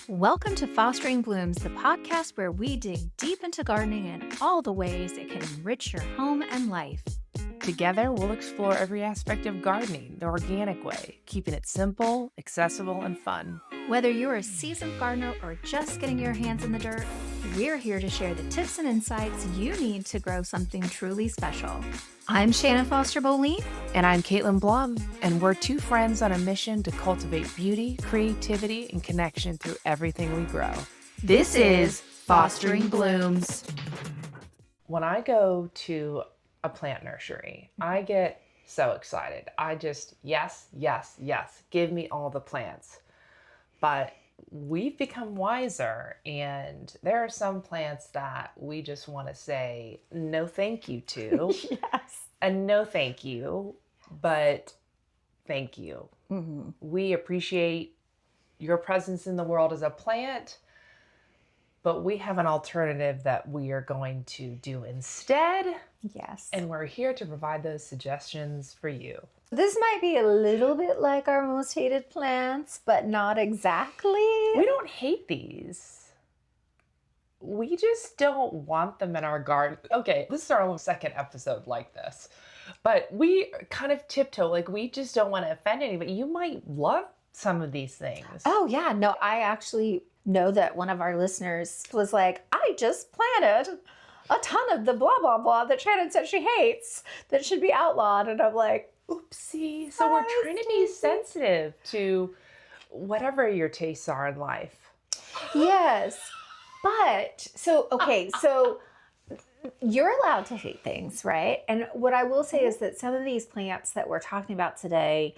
Welcome to Fostering Blooms, the podcast where we dig deep into gardening and all the ways it can enrich your home and life. Together, we'll explore every aspect of gardening the organic way, keeping it simple, accessible, and fun. Whether you're a seasoned gardener or just getting your hands in the dirt, we're here to share the tips and insights you need to grow something truly special. I'm Shannon Foster Boleen. And I'm Caitlin Blum, and we're two friends on a mission to cultivate beauty, creativity, and connection through everything we grow. This is Fostering Blooms. When I go to a plant nursery, I get so excited. I just, yes, give me all the plants. But we've become wiser, and there are some plants that we just want to say no thank you to. Yes. And no thank you, but thank you. Mm-hmm. We appreciate your presence in the world as a plant, but we have an alternative that we are going to do instead. Yes. And we're here to provide those suggestions for you. This might be a little bit like our most hated plants, but not exactly. We don't hate these. We just don't want them in our garden. Okay, this is our second episode like this, but we kind of tiptoe, like we just don't want to offend anybody. You might love some of these things. Oh yeah, no, I actually know that one of our listeners was like, I just planted a ton of the blah, blah, blah that Shannon said she hates that should be outlawed. And I'm like, oopsie. So we're trying to be sensitive to whatever your tastes are in life. yes. But, so you're allowed to hate things, right? And what I will say is that some of these plants that we're talking about today,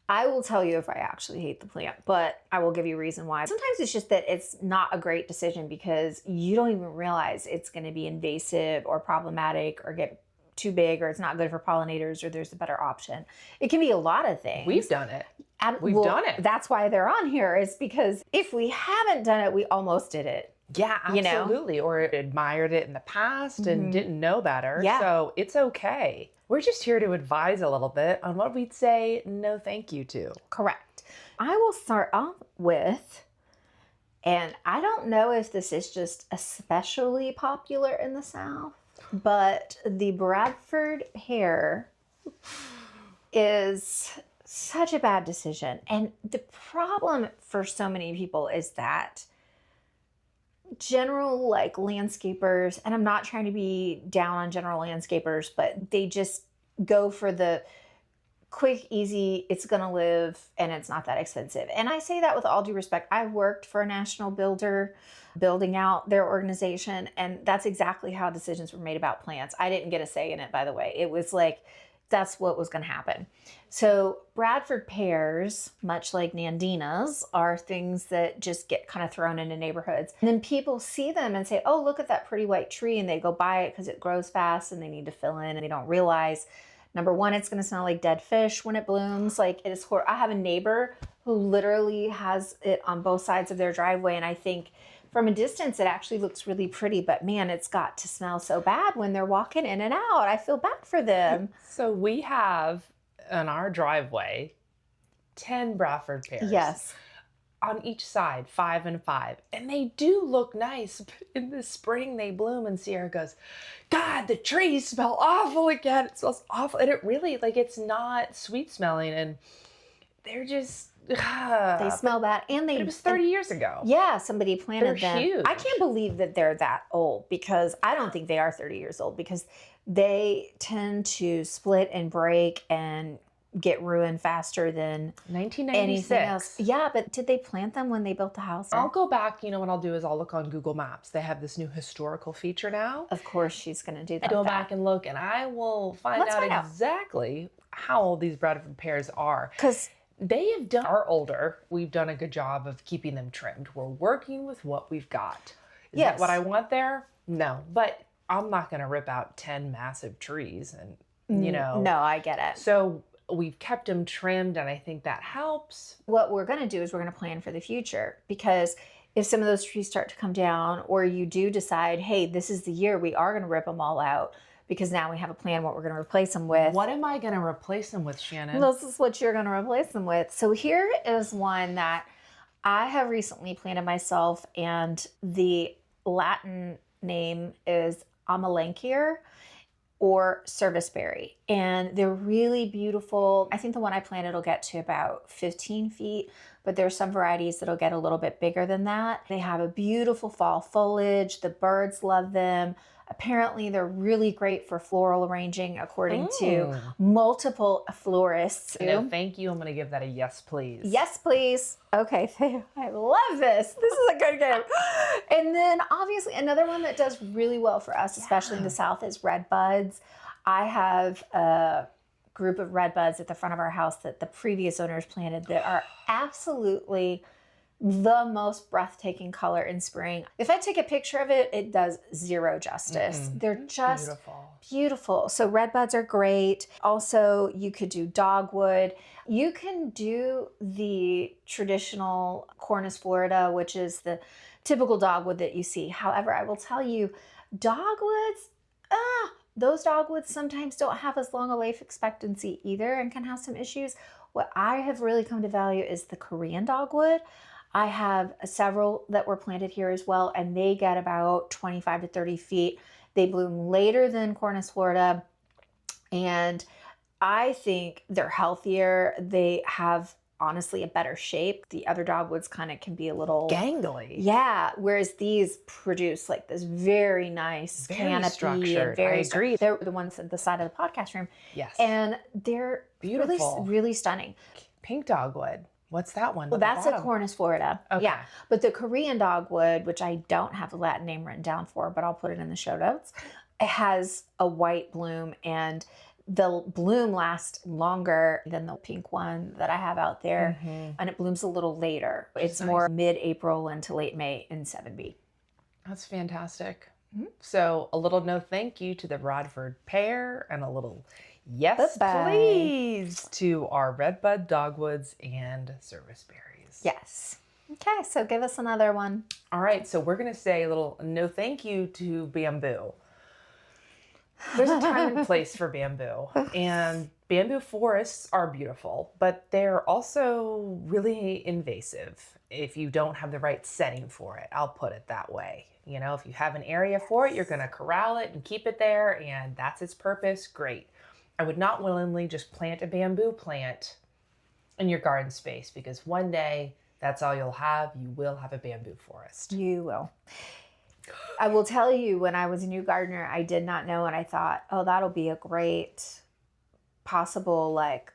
I will tell you if I actually hate the plant, but I will give you a reason why. Sometimes it's just that it's not a great decision because you don't even realize it's going to be invasive or problematic or get too big or it's not good for pollinators or there's a better option. It can be a lot of things. We've done it. We've done it. That's why they're on here, is because if we haven't done it, we almost did it. Yeah, absolutely. You know? Or admired it in the past and didn't know better. Yeah. So it's okay. We're just here to advise a little bit on what we'd say no thank you to. Correct. I will start off with, and I don't know if this is just especially popular in the South, but the Bradford pear is such a bad decision. And the problem for so many people is that general landscapers, and I'm not trying to be down on general landscapers, but they just go for the quick, easy, it's going to live and it's not that expensive. And I say that with all due respect. I worked for a national builder building out their organization, and that's exactly how decisions were made about plants. I didn't get a say in it, by the way. It was like, that's what was going to happen. So Bradford pears, much like Nandinas, are things that just get kind of thrown into neighborhoods. And then people see them and say, oh, look at that pretty white tree. And they go buy it because it grows fast and they need to fill in. And they don't realize, number one, it's going to smell like dead fish when it blooms. Like, it is horrible. I have a neighbor who literally has it on both sides of their driveway. And I think from a distance, it actually looks really pretty, but man, it's got to smell so bad when they're walking in and out. I feel bad for them. So we have on our driveway 10 Bradford pears. Yes. On each side, 5 and 5. And they do look nice. But in the spring, they bloom, and Sierra goes, God, the trees smell awful again. It smells awful. And it really, it's not sweet smelling. And they're just, they smell bad. And it was 30 years ago. Yeah, somebody planted They're them. huge. I can't believe that they're that old, because I don't think they are 30 years old, because they tend to split and break and get ruined faster than 1996. anything else. Yeah, but did they plant them when they built the house? I'll go back. What I'll do is I'll look on Google Maps. They have this new historical feature now. Of course she's going to do that. I go back and look, and I will find out exactly how old these Bradford pears are. Because they are older. We've done a good job of keeping them trimmed. We're working with what we've got. Is that what I want there? No. But I'm not going to rip out 10 massive trees and, No, I get it. So we've kept them trimmed, and I think that helps. What we're going to do is we're going to plan for the future, because if some of those trees start to come down, or you do decide, hey, this is the year we are going to rip them all out, because now we have a plan what we're going to replace them with. What am I going to replace them with, Shannon? This is what you're going to replace them with. So here is one that I have recently planted myself, and the Latin name is Amelanchier or Serviceberry. And they're really beautiful. I think the one I planted will get to about 15 feet, but there's some varieties that'll get a little bit bigger than that. They have a beautiful fall foliage. The birds love them. Apparently, they're really great for floral arranging, according to multiple florists. No, thank you. I'm going to give that a yes, please. Yes, please. Okay, I love this. This is a good game. And then obviously another one that does really well for us, especially in the South, is red buds. I have a group of red buds at the front of our house that the previous owners planted that are absolutely the most breathtaking color in spring. If I take a picture of it, it does zero justice. They're just beautiful. So red buds are great. Also, you could do dogwood. You can do the traditional Cornus Florida, which is the typical dogwood that you see. However, I will tell you, dogwoods, those dogwoods sometimes don't have as long a life expectancy either and can have some issues. What I have really come to value is the Korean dogwood. I have several that were planted here as well, and they get about 25 to 30 feet. They bloom later than Cornus Florida, and I think they're healthier. They have, honestly, a better shape. The other dogwoods kind of can be a little gangly. Yeah, whereas these produce like this very nice canopy. Structured. And I agree. They're the ones at the side of the podcast room. Yes. And they're beautiful. Really, really stunning. Pink dogwood. What's that one? Well, that's a Cornus Florida. Okay. Yeah. But the Korean dogwood, which I don't have the Latin name written down for, but I'll put it in the show notes, it has a white bloom, and the bloom lasts longer than the pink one that I have out there. And it blooms a little later. It's more mid-April into late May in 7B. That's fantastic. So a little no thank you to the Rodford pear, and a little yes, please to our redbud dogwoods and serviceberries. Yes. Okay, so give us another one. All right, so we're going to say a little no thank you to bamboo. There's a time and place for bamboo, and bamboo forests are beautiful, but they're also really invasive if you don't have the right setting for it. I'll put it that way. You know, if you have an area for it, you're going to corral it and keep it there, and that's its purpose. Great. I would not willingly just plant a bamboo plant in your garden space, because one day that's all you'll have. You will have a bamboo forest. You will. I will tell you, when I was a new gardener, I did not know, and I thought, oh, that'll be a great possible like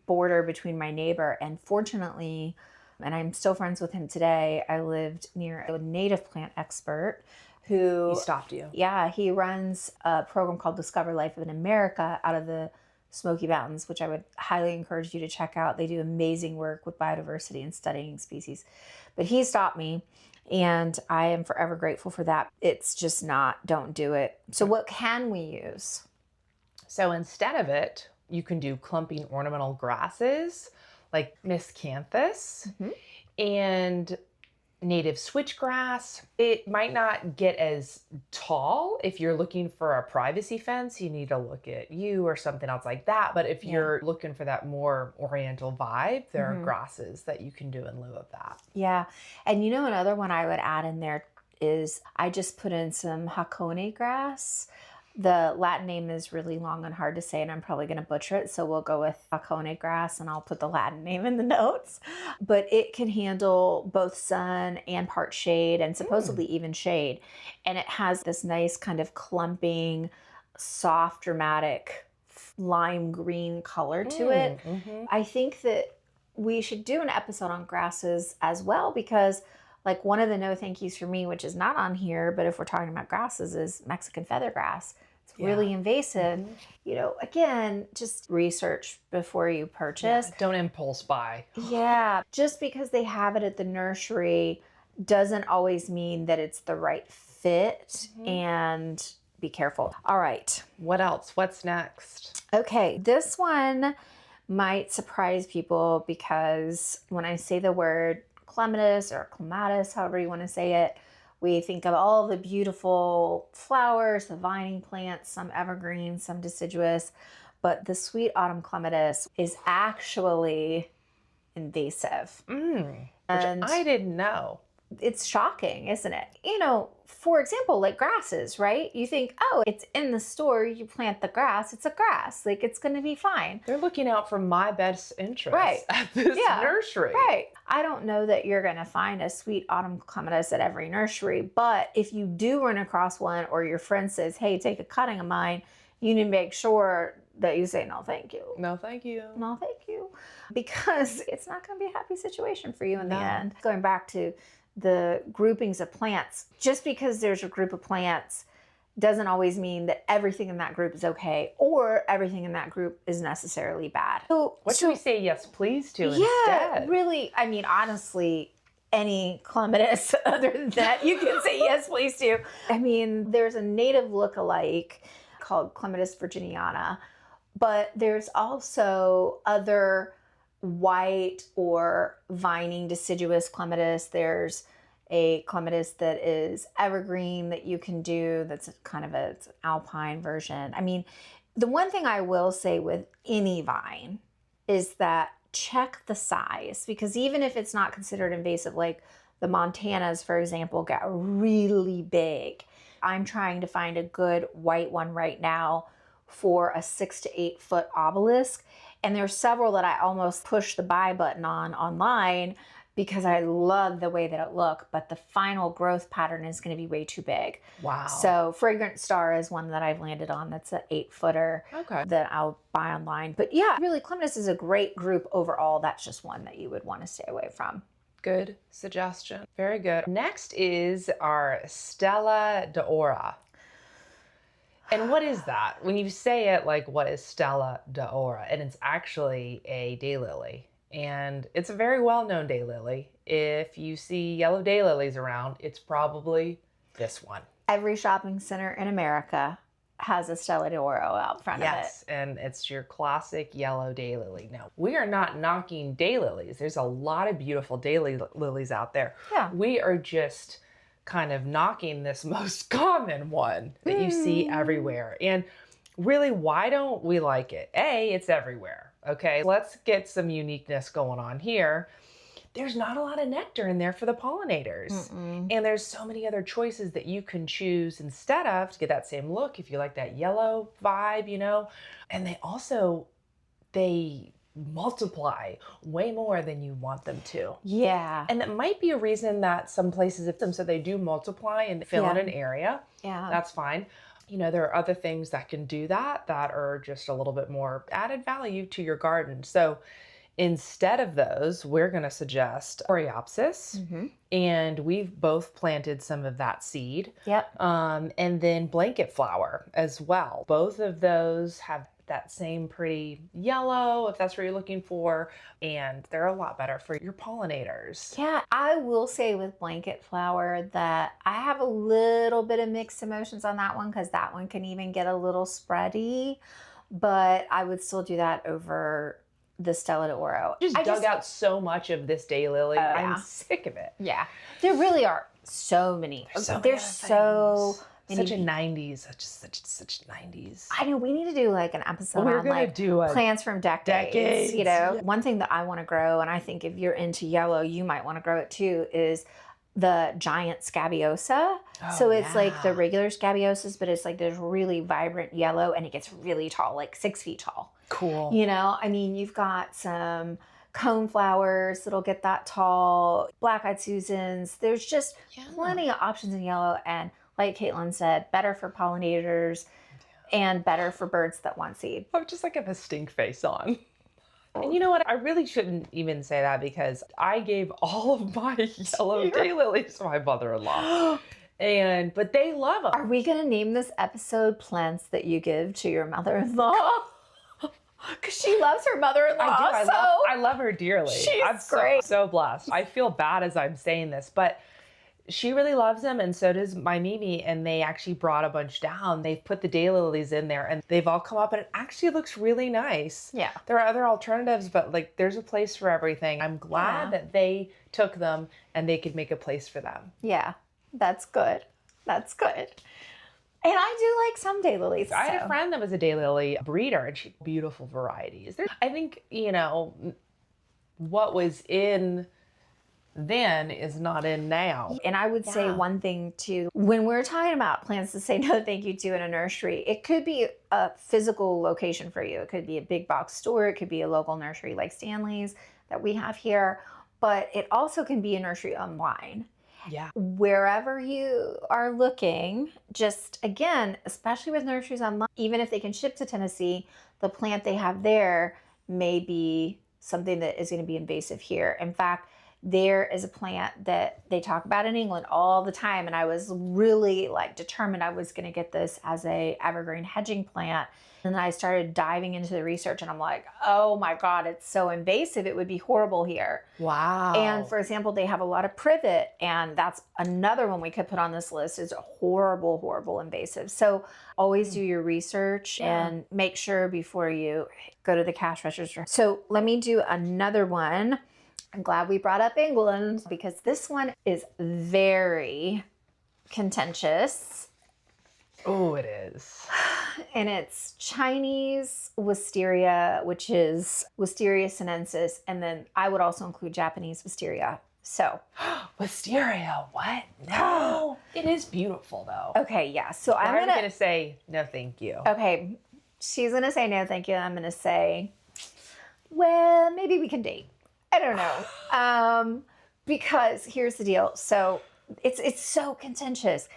border between my neighbor. And fortunately, and I'm still friends with him today, I lived near a native plant expert who He stopped you. Yeah, he runs a program called Discover Life in America out of the Smoky Mountains, which I would highly encourage you to check out. They do amazing work with biodiversity and studying species. But he stopped me, and I am forever grateful for that. It's just not, don't do it. So what can we use? So instead of it, you can do clumping ornamental grasses like miscanthus and native switchgrass. It might not get as tall. If you're looking for a privacy fence, you need to look at yew or something else like that. But if you're looking for that more oriental vibe, there are grasses that you can do in lieu of that. Yeah. And you know, another one I would add in there is I just put in some hakone grass. The Latin name is really long and hard to say, and I'm probably going to butcher it. So we'll go with hakone grass, and I'll put the Latin name in the notes. But it can handle both sun and part shade, and supposedly even shade. And it has this nice kind of clumping, soft, dramatic lime green color to it. I think that we should do an episode on grasses as well, because like one of the no thank yous for me, which is not on here, but if we're talking about grasses, is Mexican feathergrass. It's really invasive. You know, again, just research before you purchase. Don't impulse buy. Yeah. Just because they have it at the nursery doesn't always mean that it's the right fit, and be careful. All right. What else? What's next? Okay. This one might surprise people, because when I say the word clematis or clematis, however you want to say it, we think of all the beautiful flowers, the vining plants, some evergreen, some deciduous, but the sweet autumn clematis is actually invasive. And I didn't know. it's shocking, isn't it? You know, for example, like grasses, right? You think, oh, it's in the store, you plant the grass, it's a grass, like it's going to be fine. They're looking out for my best interests Right. at this nursery. Right. I don't know that you're going to find a sweet autumn clematis at every nursery, but if you do run across one or your friend says, hey, take a cutting of mine, you need to make sure that you say, no, thank you. No, thank you. No, thank you. Because it's not going to be a happy situation for you in the end. Going back to the groupings of plants, just because there's a group of plants doesn't always mean that everything in that group is okay or everything in that group is necessarily bad. So, What should we say yes please to yeah, instead? really, I mean, honestly, any clematis other than that, you can say yes please to. I mean, there's a native look-alike called Clematis virginiana, but there's also other white or vining deciduous clematis. There's a clematis that is evergreen that you can do that's kind of an alpine version. I mean, the one thing I will say with any vine is that check the size, because even if it's not considered invasive, like the Montanas, for example, got really big. I'm trying to find a good white one right now for a 6 to 8 foot obelisk. And there's several that I almost push the buy button on online because I love the way that it look, but the final growth pattern is going to be way too big. Wow. So Fragrant Star is one that I've landed on. That's an 8 footer that I'll buy online. But yeah, really clematis is a great group overall. That's just one that you would want to stay away from. Good suggestion. Very good. Next is our Stella d'Ora. And what is that? When you say it, like, what is Stella d'Ora? And it's actually a daylily. And it's a very well-known daylily. If you see yellow daylilies around, it's probably this one. Every shopping center in America has a Stella d'Oro out front of it. Yes, and it's your classic yellow daylily. Now, we are not knocking daylilies. There's a lot of beautiful daylilies out there. Yeah. We are just kind of knocking this most common one that you see everywhere. And really, why don't we like it? A, it's everywhere. Okay, let's get some uniqueness going on here. There's not a lot of nectar in there for the pollinators. And there's so many other choices that you can choose instead of to get that same look if you like that yellow vibe, you know. And they multiply way more than you want them to. Yeah. And that might be a reason that some places, if them so they do multiply and fill in an area. Yeah. That's fine. You know, there are other things that can do that are just a little bit more added value to your garden. So instead of those, we're going to suggest Coreopsis, and we've both planted some of that seed. Yep. And then blanket flower as well. Both of those have that same pretty yellow, if that's what you're looking for, and they're a lot better for your pollinators. Yeah, I will say with blanket flower that I have a little bit of mixed emotions on that one because that one can even get a little spready, but I would still do that over the Stella d'Oro. I dug out so much of this daylily. I'm sick of it. Yeah, there really are so many. There's so many. Such a 90s, such 90s. I know we need to do like an episode We're on gonna like do a plants from decades. You know, Yeah. one thing that I want to grow, and I think if you're into yellow, you might want to grow it too, is the giant scabiosa. So it's like the regular scabiosas, but it's like this really vibrant yellow, and it gets really tall, like 6 feet tall. Cool. You know, I mean, you've got some cone flowers that'll get that tall, black-eyed Susans. There's just plenty of options in yellow, and like Caitlin said, better for pollinators and better for birds that want seed. I'm just like a stink face on. And you know what? I really shouldn't even say that because I gave all of my yellow daylilies to my mother-in-law. But they love them. Are we going to name this episode Plants That You Give to Your Mother-in-Law? Because she loves her mother-in-law. I do. I love her dearly. I'm great. so blessed. I feel bad as I'm saying this, but she really loves them, and so does my Mimi, and they actually brought a bunch down. They've put the daylilies in there, and they've all come up, and it actually looks really nice. Yeah. There are other alternatives, but like there's a place for everything. I'm glad that they took them, and they could make a place for them. Yeah, that's good. That's good. And I do like some daylilies. I had a friend that was a daylily breeder, and she had beautiful varieties. I think, you know, what was in then is not in now. And I would say one thing too, when we're talking about plants to say no thank you to in a nursery, it could be a physical location for you. It could be a big box store. It could be a local nursery like Stanley's that we have here, but it also can be a nursery online. Yeah. Wherever you are looking, just again, especially with nurseries online, even if they can ship to Tennessee, the plant they have there may be something that is going to be invasive here. In fact, there is a plant that they talk about in England all the time, and I was really like determined I was going to get this as a evergreen hedging plant. And then I started diving into the research, and I'm like, oh my God, it's so invasive. It would be horrible here. Wow. And for example, they have a lot of privet, and that's another one we could put on this list. Is horrible, horrible invasive. So always do your research and make sure before you go to the cash register. So let me do another one. I'm glad we brought up England because this one is very contentious. Oh, it is. And it's Chinese wisteria, which is Wisteria sinensis. And then I would also include Japanese wisteria. So Wisteria, what? No. It is beautiful though. okay, yeah. So I'm gonna say no thank you. Okay, she's gonna say no thank you. I'm gonna say, well, maybe we can date. I don't know. Because here's the deal. So it's so contentious.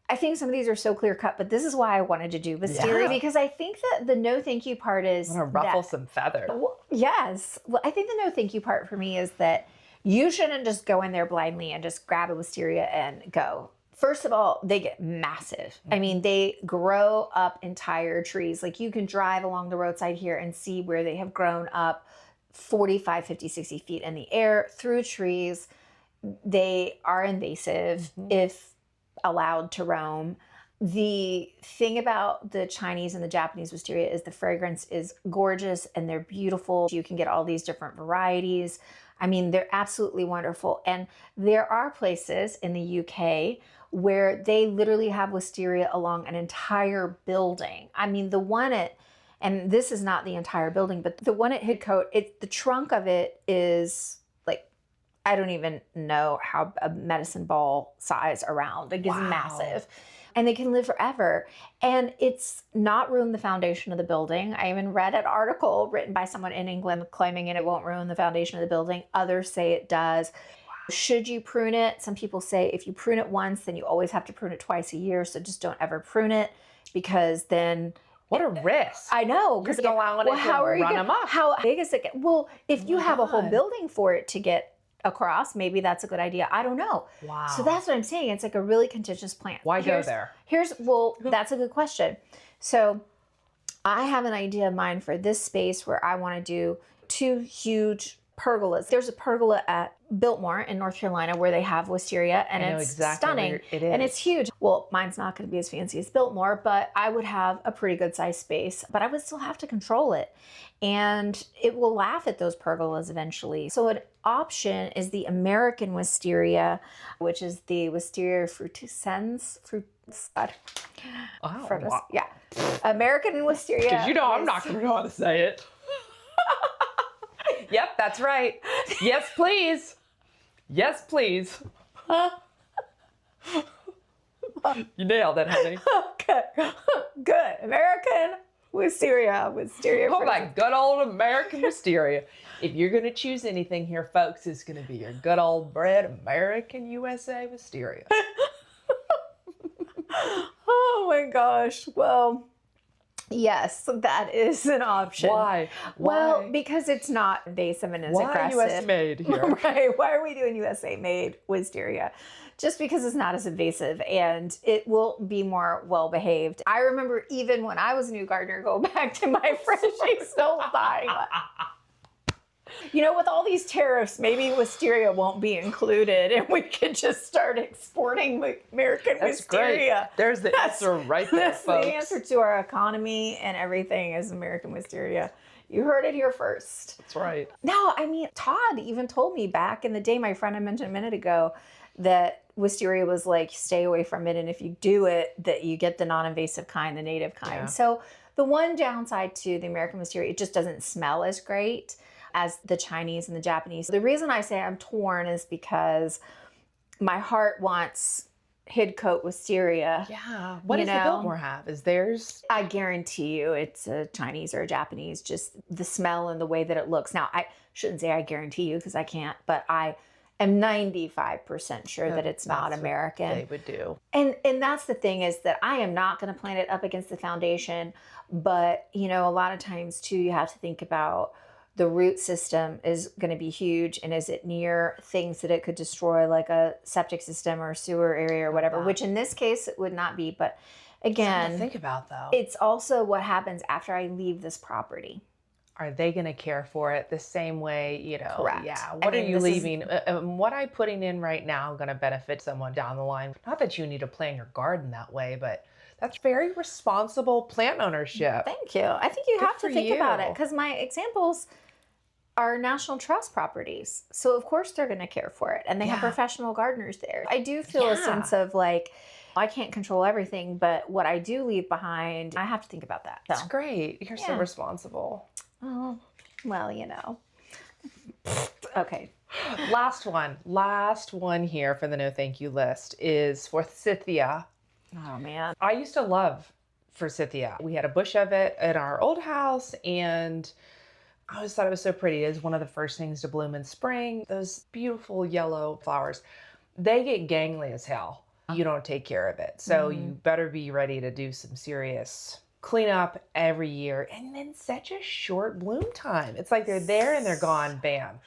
I think some of these are so clear cut, but this is why I wanted to do wisteria because I think that the no thank you part is I'm gonna ruffle some feathers. Well, yes. Well, I think the no thank you part for me is that you shouldn't just go in there blindly and just grab a wisteria and go. First of all, they get massive. I mean, they grow up entire trees. Like you can drive along the roadside here and see where they have grown up 45, 50, 60 feet in the air through trees. They are invasive if allowed to roam. The thing about the Chinese and the Japanese wisteria is the fragrance is gorgeous and they're beautiful. You can get all these different varieties. I mean, they're absolutely wonderful. And there are places in the UK where they literally have wisteria along an entire building. I mean, the one at, and this is not the entire building, but the one at Hidcote, the trunk of it is like, I don't even know how a medicine ball size around. Like it's massive. And they can live forever. And it's not ruined the foundation of the building. I even read an article written by someone in England claiming it won't ruin the foundation of the building. Others say it does. Should you prune it? Some people say if you prune it once, then you always have to prune it twice a year. So just don't ever prune it because then... What a risk. I know. Because you're allowing it to run them up. How big is it? Well, if you have a whole building for it to get across, maybe that's a good idea. I don't know. Wow. So that's what I'm saying. It's like a really contentious plant. Why go there? That's a good question. So I have an idea of mine for this space where I want to do 2 huge pergolas. There's a pergola at Biltmore in North Carolina where they have wisteria and it's stunning. It is. And it's huge. Well, mine's not going to be as fancy as Biltmore, but I would have a pretty good sized space, but I would still have to control it. And it will laugh at those pergolas eventually. So an option is the American wisteria, which is the Wisteria frutescens. Wow. Yeah. American wisteria. Because you know I'm not going to know how to say it. Yep, that's right. Yes, please. Yes, please. You nailed it, honey. Okay. Good. American wisteria. Oh, my good old American wisteria. If you're going to choose anything here, folks, it's going to be your good old bred American USA wisteria. Oh my gosh. Well, yes, that is an option. Why? Well, because it's not invasive and is aggressive. Why US made here? Right. Why are we doing USA made wisteria? Just because it's not as invasive and it will be more well behaved. I remember even when I was a new gardener, go back to my friend, she's still dying. You know, with all these tariffs, maybe wisteria won't be included and we could just start exporting American wisteria. Great. There's the answer right there, that's folks. The answer to our economy and everything is American wisteria. You heard it here first. That's right. No, I mean, Todd even told me back in the day, my friend I mentioned a minute ago, that wisteria was like, stay away from it. And if you do it, that you get the non-invasive kind, the native kind. Yeah. So the one downside to the American wisteria, it just doesn't smell as great. as the Chinese and the Japanese. The reason I say I'm torn is because my heart wants Hidcote wisteria. Yeah. What does the Biltmore have? Is theirs? I guarantee you it's a Chinese or a Japanese, just the smell and the way that it looks. Now, I shouldn't say I guarantee you because I can't, but I am 95% sure that it's not American. They would do. And that's the thing, is that I am not going to plant it up against the foundation. But, you know, a lot of times too, you have to think about the root system is going to be huge. And is it near things that it could destroy, like a septic system or sewer area or whatever, which in this case it would not be. But again, think about though, it's also what happens after I leave this property. Are they going to care for it the same way, you know? Correct. Yeah. What are you leaving? What I'm putting in right now going to benefit someone down the line? Not that you need to plan your garden that way, but that's very responsible plant ownership. Thank you. I think you Good have to for think you. about it, because my examples are National Trust properties. So of course they're going to care for it, and they have professional gardeners there. I do feel a sense of like, I can't control everything, but what I do leave behind, I have to think about that. So. That's great. You're so responsible. Oh, well, you know. Okay. Last one here for the no thank you list is forsythia. Oh man. I used to love forsythia. We had a bush of it at our old house, and I always thought it was so pretty. It is one of the first things to bloom in spring. Those beautiful yellow flowers, they get gangly as hell. You don't take care of it. So you better be ready to do some serious cleanup every year. And then such a short bloom time. It's like they're there and they're gone, bam.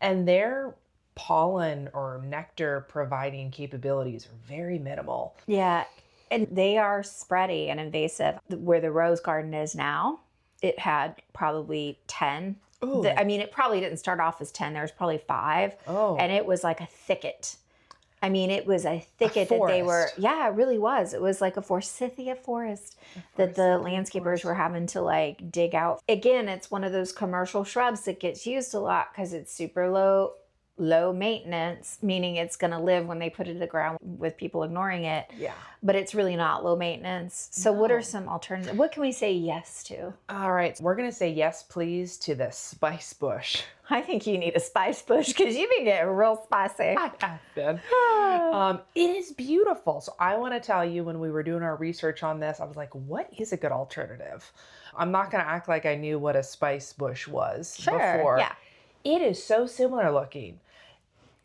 And their pollen or nectar providing capabilities are very minimal. Yeah. And they are spready and invasive. Where the rose garden is now, it had probably 10. I mean, it probably didn't start off as 10. There was probably 5. Oh. And it was like a thicket. I mean, it was a thicket that they were, yeah, it really was. It was like a forsythia forest that the landscapers were having to like dig out. Again, it's one of those commercial shrubs that gets used a lot because it's super low maintenance, meaning it's going to live when they put it in the ground with people ignoring it. Yeah. But it's really not low maintenance. So what are some alternatives? What can we say yes to? All right. We're going to say yes, please, to the spice bush. I think you need a spice bush because you've been getting real spicy. I have been. It is beautiful. So I want to tell you, when we were doing our research on this, I was like, what is a good alternative? I'm not going to act like I knew what a spice bush was before. Yeah. It is so similar looking.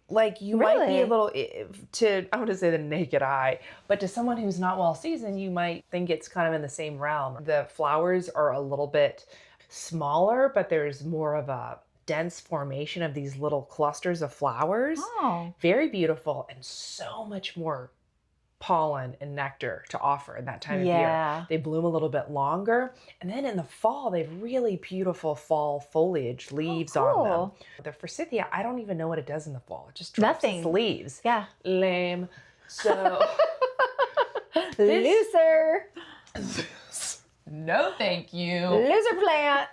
Like you might be a little, I want to say the naked eye, but to someone who's not well seasoned, you might think it's kind of in the same realm. The flowers are a little bit smaller, but there's more of a dense formation of these little clusters of flowers. Oh. Very beautiful, and so much more pollen and nectar to offer in that time of year. They bloom a little bit longer, and then in the fall they have really beautiful fall foliage, leaves on them. The forsythia, I don't even know what it does in the fall. It just drops its leaves. Yeah. Lame. So loser. No thank you. Loser plant.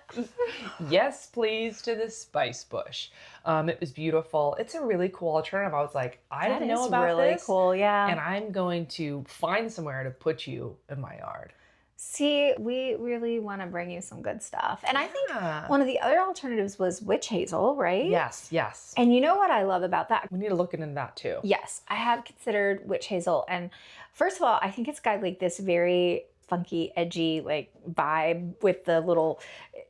Yes, please, to the spice bush. It was beautiful. It's a really cool alternative. I was like, I didn't know about really this. Cool, yeah. And I'm going to find somewhere to put you in my yard. See, we really want to bring you some good stuff. And I think one of the other alternatives was witch hazel, right? Yes, yes. And you know what I love about that? We need to look into that too. Yes, I have considered witch hazel. And first of all, I think it's got like this very funky, edgy like vibe with the little,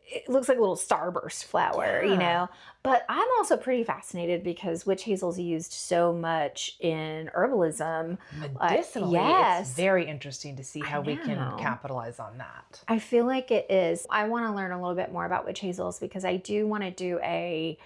it looks like a little starburst flower, you know. But I'm also pretty fascinated because witch hazel's used so much in herbalism. Medicinally, it's very interesting to see how we can capitalize on that. I feel like it is. I want to learn a little bit more about witch hazels because I do want to do a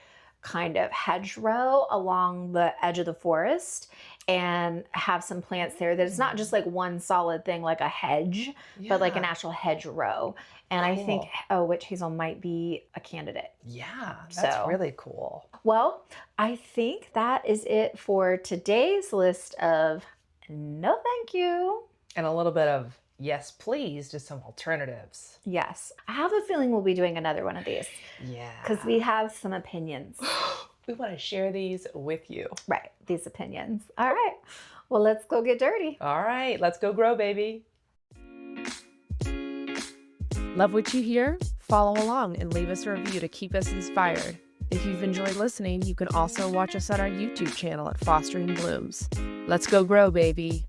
kind of hedgerow along the edge of the forest and have some plants there that it's not just like one solid thing like a hedge, but like an actual hedgerow. And I think, witch hazel might be a candidate. Yeah, that's really cool. Well, I think that is it for today's list of no thank you. And a little bit of yes, please, to some alternatives. Yes. I have a feeling we'll be doing another one of these. Yeah. Because we have some opinions. We want to share these with you. Right. These opinions. All right. Well, let's go get dirty. All right. Let's go grow, baby. Love what you hear? Follow along and leave us a review to keep us inspired. If you've enjoyed listening, you can also watch us on our YouTube channel at Fostering Blooms. Let's go grow, baby.